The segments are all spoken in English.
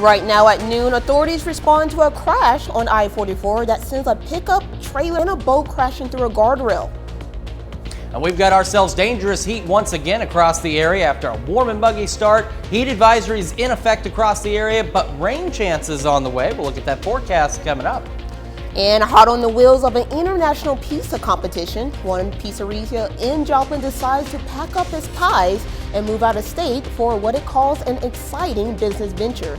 Right now at noon, authorities respond to a crash on I-44 that sends a pickup trailer and a boat crashing through a guardrail. And we've got ourselves dangerous heat once again across the area after a warm and muggy start. Heat advisories in effect across the area, but rain chances on the way. We'll look at that forecast coming up. And hot on the wheels of an international pizza competition, one pizzeria in Joplin decides to pack up its pies and move out of state for what it calls an exciting business venture.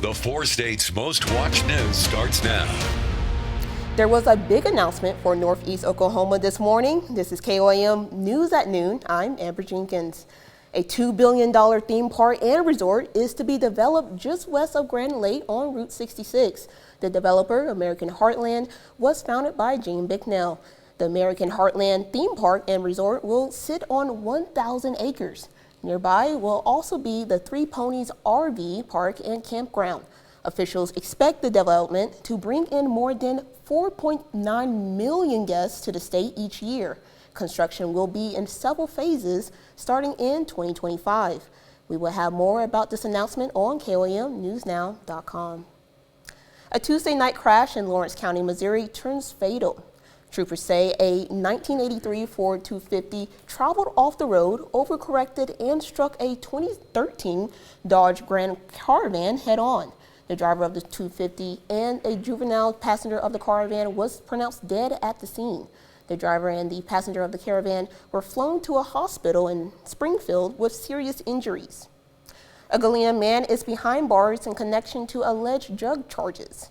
The 4 states' most watched news starts now. There was a big announcement for Northeast Oklahoma this morning. This is KOAM News at Noon. I'm Amber Jenkins. A $2 billion theme park and resort is to be developed just west of Grand Lake on Route 66. The developer, American Heartland, was founded by Gene Bicknell. The American Heartland theme park and resort will sit on 1,000 acres. Nearby will also be the Three Ponies RV park and campground. Officials expect the development to bring in more than 4.9 million guests to the state each year. Construction will be in several phases starting in 2025. We will have more about this announcement on KOAMnewsnow.com. A Tuesday night crash in Lawrence County, Missouri turns fatal. Troopers say a 1983 Ford 250 traveled off the road, overcorrected, and struck a 2013 Dodge Grand Caravan head-on. The driver of the 250 and a juvenile passenger of the Caravan was pronounced dead at the scene. The driver and the passenger of the Caravan were flown to a hospital in Springfield with serious injuries. A Galean man is behind bars in connection to alleged drug charges.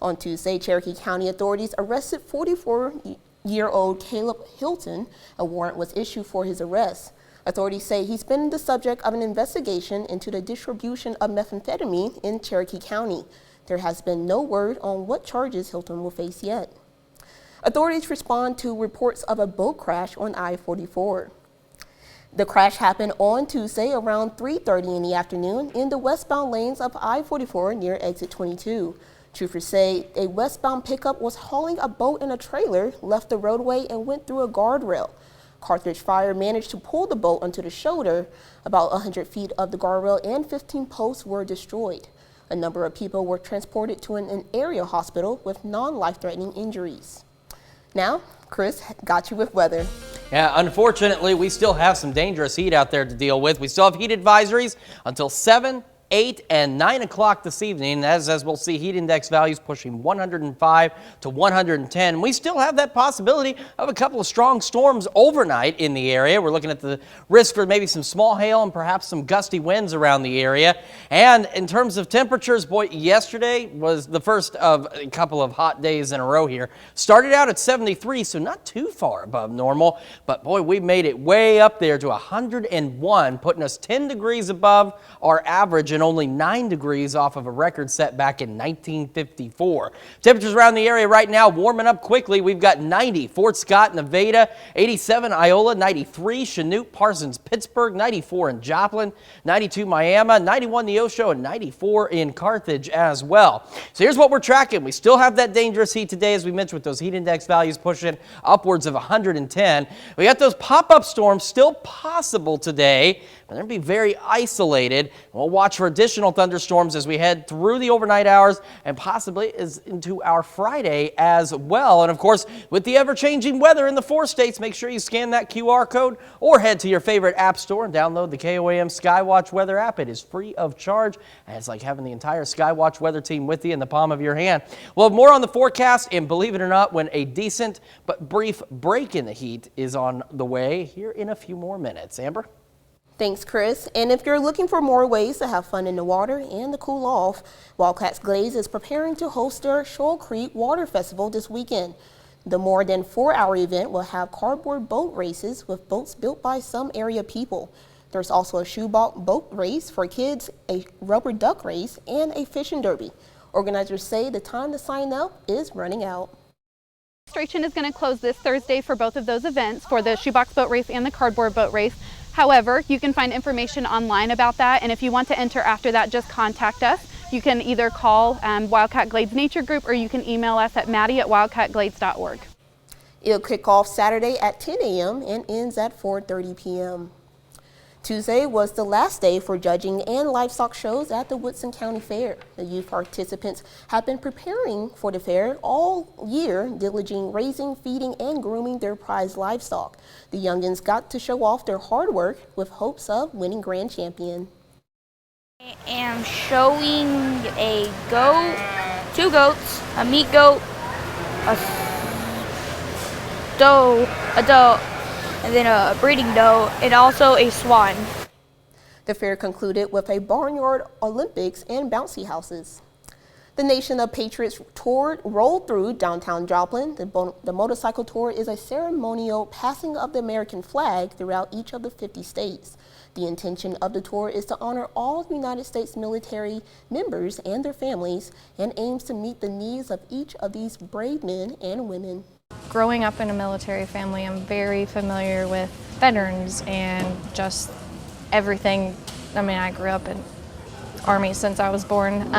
On Tuesday, Cherokee County authorities arrested 44-year-old Caleb Hilton. A warrant was issued for his arrest. Authorities say he's been the subject of an investigation into the distribution of methamphetamine in Cherokee County. There has been no word on what charges Hilton will face yet. Authorities respond to reports of a boat crash on I-44. The crash happened on Tuesday around 3:30 in the afternoon in the westbound lanes of I-44 near exit 22. Troopers say a westbound pickup was hauling a boat and a trailer, left the roadway, and went through a guardrail. Cartridge fire managed to pull the boat onto the shoulder. About 100 feet of the guardrail and 15 posts were destroyed. A number of people were transported to an area hospital with non-life-threatening injuries. Now, Chris got you with weather. Yeah, unfortunately, we still have some dangerous heat out there to deal with. We still have heat advisories until 7, 8, and 9 o'clock this evening. As we'll see, heat index values pushing 105 to 110. We still have that possibility of a couple of strong storms overnight in the area. We're looking at the risk for maybe some small hail and perhaps some gusty winds around the area. And in terms of temperatures, boy, yesterday was the first of a couple of hot days in a row here. Started out at 73, so not too far above normal. But boy, we made it way up there to 101, putting us 10 degrees above our average and only 9 degrees off of a record set back in 1954. Temperatures around the area right now warming up quickly. We've got 90 Fort Scott, Nevada, 87 Iola, 93 Chanute, Parsons, Pittsburgh, 94 in Joplin, 92 Miami, 91 Neosho, and 94 in Carthage as well. So here's what we're tracking. We still have that dangerous heat today, as we mentioned, with those heat index values pushing upwards of 110. We got those pop-up storms still possible today, but they're going to be very isolated. We'll watch for additional thunderstorms as we head through the overnight hours and possibly into our Friday as well. And of course, with the ever-changing weather in the 4 states, make sure you scan that QR code or head to your favorite app store and download the KOAM Skywatch weather app. It is free of charge, and it's like having the entire Skywatch weather team with you in the palm of your hand. We'll have more on the forecast, and believe it or not, when a decent but brief break in the heat is on the way here in a few more minutes. Amber? Thanks, Chris. And if you're looking for more ways to have fun in the water and to cool off, Wildcats Glades is preparing to host their Shoal Creek Water Festival this weekend. The more than 4-hour event will have cardboard boat races with boats built by some area people. There's also a shoebox boat race for kids, a rubber duck race, and a fishing derby. Organizers say the time to sign up is running out. Registration is going to close this Thursday for both of those events, for the shoebox boat race and the cardboard boat race. However, you can find information online about that, and if you want to enter after that, just contact us. You can either call Wildcat Glades Nature Group, or you can email us at maddie@wildcatglades.org. It'll kick off Saturday at 10 a.m. and ends at 4:30 p.m. Tuesday was the last day for judging and livestock shows at the Woodson County Fair. The youth participants have been preparing for the fair all year, diligently raising, feeding, and grooming their prized livestock. The youngins got to show off their hard work with hopes of winning grand champion. I am showing a goat, 2 goats, a meat goat, a doe, and then a breeding doe, and also a swan. The fair concluded with a barnyard Olympics and bouncy houses. The Nation of Patriots tour rolled through downtown Joplin. The motorcycle tour is a ceremonial passing of the American flag throughout each of the 50 states. The intention of the tour is to honor all United States military members and their families and aims to meet the needs of each of these brave men and women. Growing up in a military family, I'm very familiar with veterans and just everything. I mean, I grew up in Army since I was born.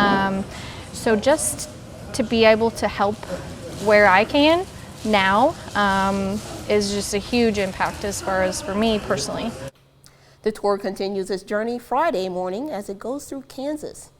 So just to be able to help where I can now is just a huge impact as far as for me personally. The tour continues its journey Friday morning as it goes through Kansas.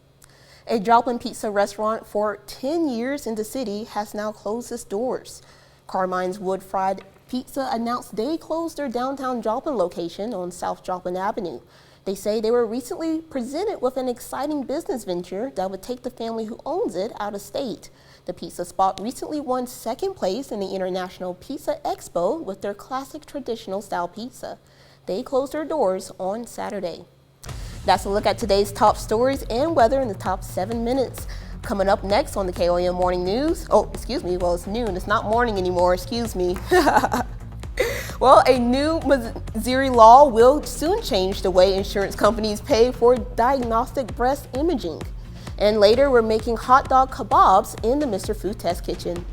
A Joplin pizza restaurant for 10 years in the city has now closed its doors. Carmine's Wood Fried Pizza announced they closed their downtown Joplin location on South Joplin Avenue. They say they were recently presented with an exciting business venture that would take the family who owns it out of state. The pizza spot recently won second place in the International Pizza Expo with their classic traditional style pizza. They closed their doors on Saturday. That's a look at today's top stories and weather in the top 7 minutes. Coming up next on the KOAM Morning News. Oh, excuse me. Well, it's noon. It's not morning anymore. Excuse me. Well, a new Missouri law will soon change the way insurance companies pay for diagnostic breast imaging. And later, we're making hot dog kebabs in the Mr. Food Test Kitchen.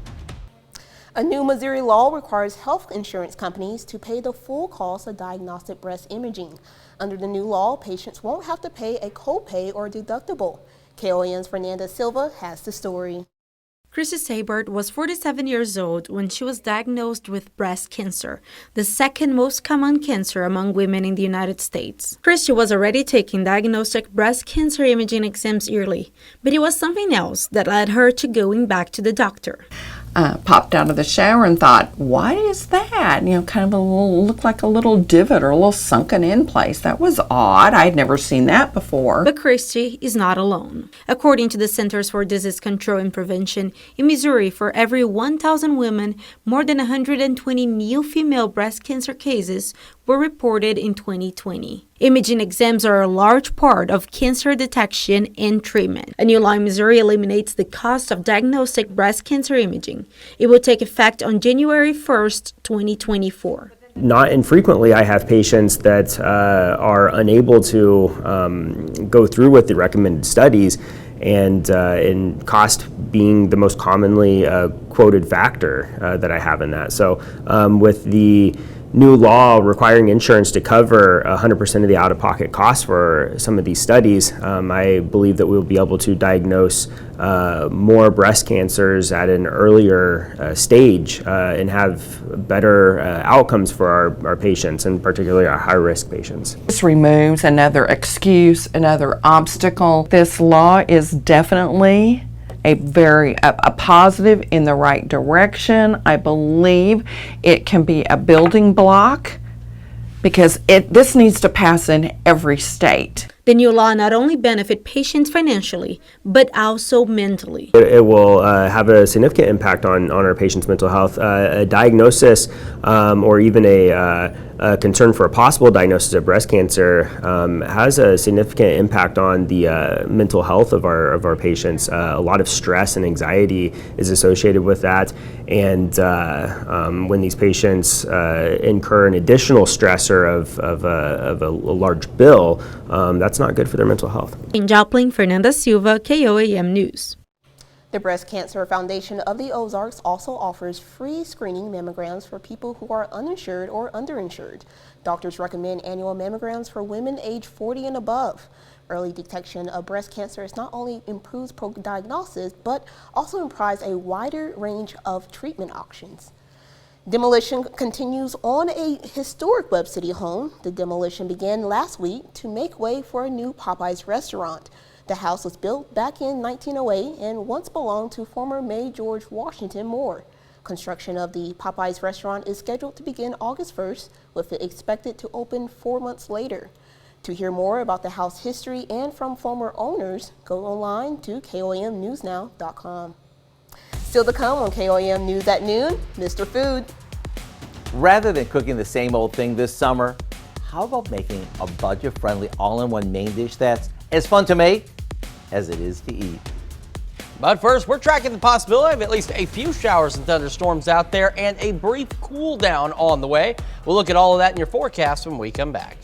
A new Missouri law requires health insurance companies to pay the full cost of diagnostic breast imaging. Under the new law, patients won't have to pay a copay or deductible. KOAM's Fernanda Silva has the story. Chrissy Sabert was 47 years old when she was diagnosed with breast cancer, the second most common cancer among women in the United States. Chrissy was already taking diagnostic breast cancer imaging exams yearly, but it was something else that led her to going back to the doctor. Popped out of the shower and thought, what is that? You know, kind of looked like a little divot or a little sunken in place. That was odd. I'd never seen that before. But Christy is not alone. According to the Centers for Disease Control and Prevention, in Missouri, for every 1,000 women, more than 120 new female breast cancer cases were reported in 2020. Imaging exams are a large part of cancer detection and treatment. A new law in Missouri eliminates the cost of diagnostic breast cancer imaging. It will take effect on January 1st, 2024. Not infrequently, I have patients that are unable to go through with the recommended studies, and cost being the most commonly quoted factor that I have in that. So with the new law requiring insurance to cover 100% of the out-of-pocket costs for some of these studies, I believe that we'll be able to diagnose more breast cancers at an earlier stage and have better outcomes for our patients, and particularly our high-risk patients. This removes another excuse, another obstacle. This law is definitely a positive in the right direction. I believe it can be a building block because this needs to pass in every state. The new law not only benefit patients financially, but also mentally. It will have a significant impact on our patients' mental health. A diagnosis or even a concern for a possible diagnosis of breast cancer has a significant impact on the mental health of our patients. A lot of stress and anxiety is associated with that, and when these patients incur an additional stressor of a large bill, that's not good for their mental health. In Joplin, Fernanda Silva, KOAM News. The Breast Cancer Foundation of the Ozarks also offers free screening mammograms for people who are uninsured or underinsured. Doctors recommend annual mammograms for women age 40 and above. Early detection of breast cancer not only improves diagnosis, but also implies a wider range of treatment options. Demolition continues on a historic Webb City home. The demolition began last week to make way for a new Popeyes restaurant. The house was built back in 1908 and once belonged to former Mayor George Washington Moore. Construction of the Popeyes restaurant is scheduled to begin August 1st, with it expected to open 4 months later. To hear more about the house history and from former owners, go online to KOAMnewsnow.com. Still to come on KOAM News at Noon, Mr. Food. Rather than cooking the same old thing this summer, how about making a budget-friendly all-in-one main dish that's as fun to make as it is to eat? But first, we're tracking the possibility of at least a few showers and thunderstorms out there and a brief cool down on the way. We'll look at all of that in your forecast when we come back.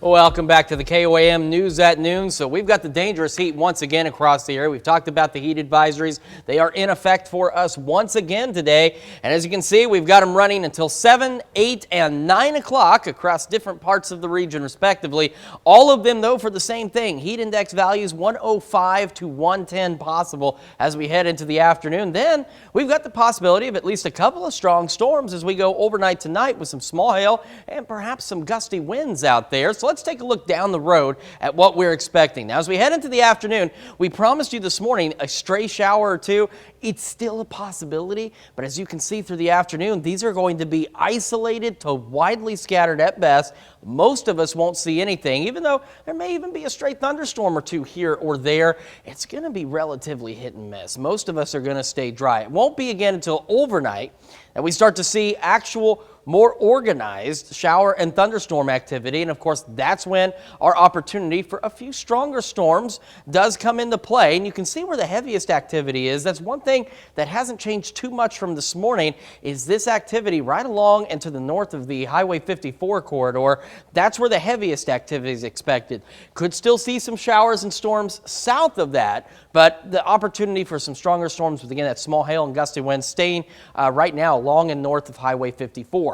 Welcome back to the KOAM News at Noon. So we've got the dangerous heat once again across the area. We've talked about the heat advisories. They are in effect for us once again today. And as you can see, we've got them running until 7, 8, and 9 o'clock across different parts of the region respectively. All of them, though, for the same thing. Heat index values 105 to 110 possible as we head into the afternoon. Then we've got the possibility of at least a couple of strong storms as we go overnight tonight with some small hail and perhaps some gusty winds out there. So let's take a look down the road at what we're expecting. Now, as we head into the afternoon, we promised you this morning a stray shower or two. It's still a possibility, but as you can see through the afternoon, these are going to be isolated to widely scattered at best. Most of us won't see anything, even though there may even be a stray thunderstorm or two here or there. It's going to be relatively hit and miss. Most of us are going to stay dry. It won't be again until overnight that we start to see actual more organized shower and thunderstorm activity. And of course, that's when our opportunity for a few stronger storms does come into play. And you can see where the heaviest activity is. That's one thing that hasn't changed too much from this morning is this activity right along and to the north of the Highway 54 corridor. That's where the heaviest activity is expected. Could still see some showers and storms south of that, but the opportunity for some stronger storms with, again, that small hail and gusty winds staying right now along and north of Highway 54.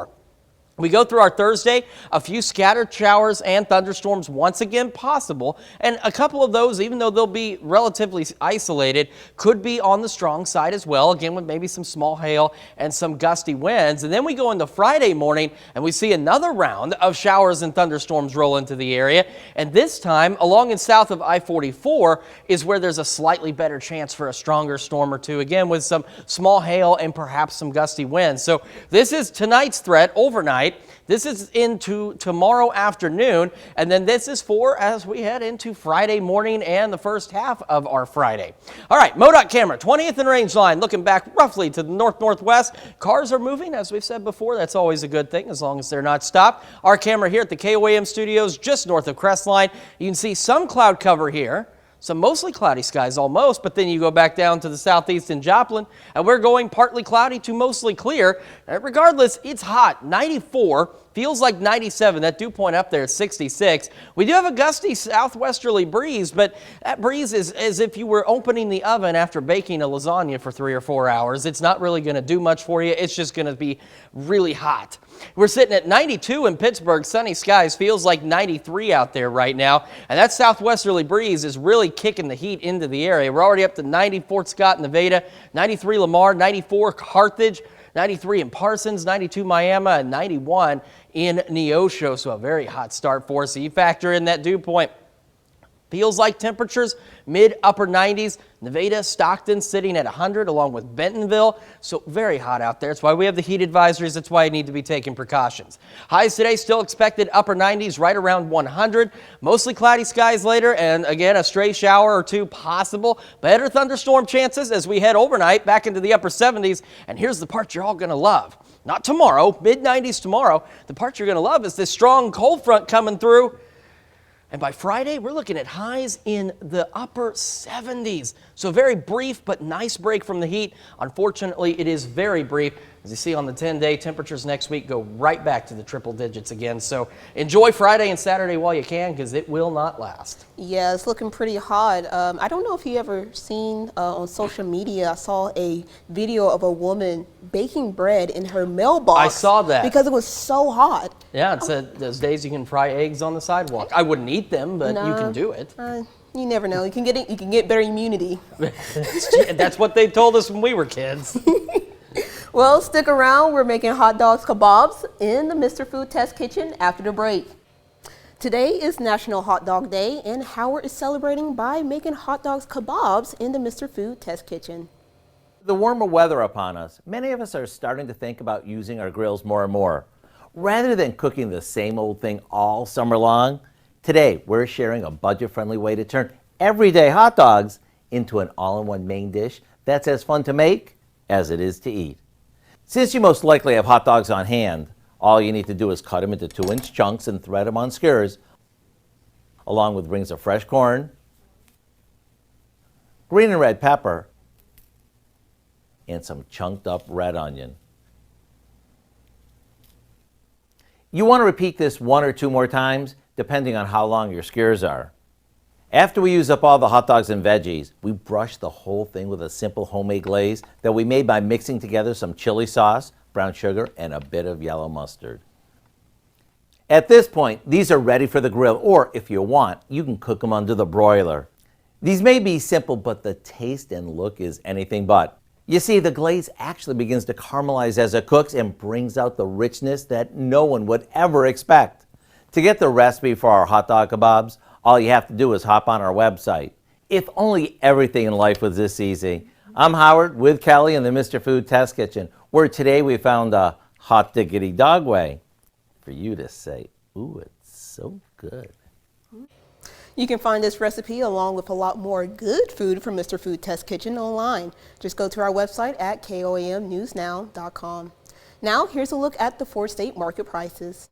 We go through our Thursday, a few scattered showers and thunderstorms once again possible, and a couple of those, even though they'll be relatively isolated, could be on the strong side as well, again with maybe some small hail and some gusty winds. And then we go into Friday morning and we see another round of showers and thunderstorms roll into the area, and this time along and south of I-44 is where there's a slightly better chance for a stronger storm or two, again with some small hail and perhaps some gusty winds. So this is tonight's threat overnight. This is into tomorrow afternoon, and then this is for as we head into Friday morning and the first half of our Friday. All right, MoDOT camera, 20th and Range Line, looking back roughly to the north-northwest. Cars are moving, as we've said before. That's always a good thing, as long as they're not stopped. Our camera here at the KOAM studios, just north of Crestline. You can see some cloud cover here. Some mostly cloudy skies almost, but then you go back down to the southeast in Joplin, and we're going partly cloudy to mostly clear. Regardless, it's hot, 94, feels like 97. That dew point up there is 66. We do have a gusty southwesterly breeze, but that breeze is as if you were opening the oven after baking a lasagna for 3 or 4 hours. It's not really going to do much for you. It's just going to be really hot. We're sitting at 92 in Pittsburgh. Sunny skies, feels like 93 out there right now. And that southwesterly breeze is really kicking the heat into the area. We're already up to 90 Fort Scott, Nevada, 93 Lamar, 94 Carthage, 93 in Parsons, 92 Miami, and 91 in Neosho. So a very hot start for us. So you factor in that dew point. Feels like temperatures mid-upper 90s. Nevada, Stockton sitting at 100 along with Bentonville. So very hot out there. That's why we have the heat advisories. That's why you need to be taking precautions. Highs today still expected upper 90s, right around 100. Mostly cloudy skies later, and again a stray shower or two possible. Better thunderstorm chances as we head overnight back into the upper 70s. And here's the part you're all going to love. Not tomorrow, mid-90s tomorrow. The part you're going to love is this strong cold front coming through. And by Friday, we're looking at highs in the upper 70s. So very brief but nice break from the heat. Unfortunately, it is very brief. As you see on the 10-day, temperatures next week go right back to the triple digits again. So enjoy Friday and Saturday while you can, because it will not last. Yeah, it's looking pretty hot. I don't know if you ever seen on social media, I saw a video of a woman baking bread in her mailbox. I saw that. Because it was so hot. Yeah, it said those days you can fry eggs on the sidewalk. I wouldn't eat them, but you can do it. You never know. You can get better immunity. That's what they told us when we were kids. Well, stick around. We're making hot dogs kebabs in the Mr. Food Test Kitchen after the break. Today is National Hot Dog Day, and Howard is celebrating by making hot dogs kebabs in the Mr. Food Test Kitchen. The warmer weather upon us, many of us are starting to think about using our grills more and more. Rather than cooking the same old thing all summer long, today we're sharing a budget-friendly way to turn everyday hot dogs into an all-in-one main dish that's as fun to make as it is to eat. Since you most likely have hot dogs on hand, all you need to do is cut them into 2-inch chunks and thread them on skewers, along with rings of fresh corn, green and red pepper, and some chunked up red onion. You want to repeat this 1 or 2 more times, depending on how long your skewers are. After we use up all the hot dogs and veggies, we brush the whole thing with a simple homemade glaze that we made by mixing together some chili sauce, brown sugar, and a bit of yellow mustard. At this point, these are ready for the grill, or if you want, you can cook them under the broiler. These may be simple, but the taste and look is anything but. You see, the glaze actually begins to caramelize as it cooks and brings out the richness that no one would ever expect. To get the recipe for our hot dog kebabs, all you have to do is hop on our website. If only everything in life was this easy. I'm Howard with Kelly in the Mr. Food Test Kitchen, where today we found a hot diggity dog way for you to say, ooh, it's so good. You can find this recipe along with a lot more good food from Mr. Food Test Kitchen online. Just go to our website at KOAMnewsnow.com. Now, here's a look at the 4-state market prices.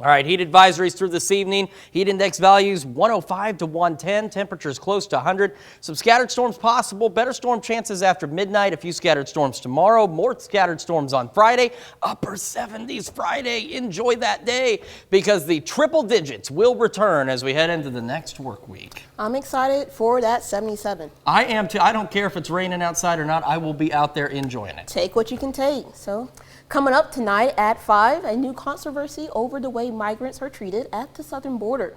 All right, heat advisories through this evening. Heat index values 105 to 110, temperatures close to 100. Some scattered storms possible, better storm chances after midnight. A few scattered storms tomorrow, more scattered storms on Friday. Upper 70s Friday. Enjoy that day because the triple digits will return as we head into the next work week. I'm excited for that 77. I am too. I don't care if it's raining outside or not. I will be out there enjoying it. Take what you can take. So, coming up tonight at 5, a new controversy over the way migrants are treated at the southern border.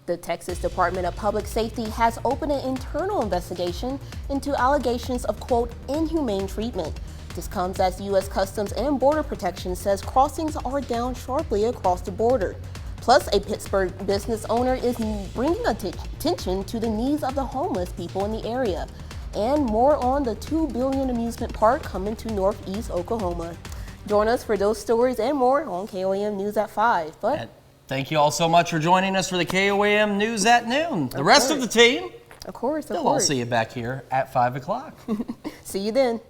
The Texas Department of Public Safety has opened an internal investigation into allegations of, quote, inhumane treatment. This comes as U.S. Customs and Border Protection says crossings are down sharply across the border. Plus, a Pittsburgh business owner is bringing attention to the needs of the homeless people in the area. And more on the $2 billion amusement park coming to Northeast Oklahoma. Join us for those stories and more on KOAM News at 5. But thank you all so much for joining us for the KOAM News at Noon. The rest of the team, of course, they'll all see you back here at 5 o'clock. See you then.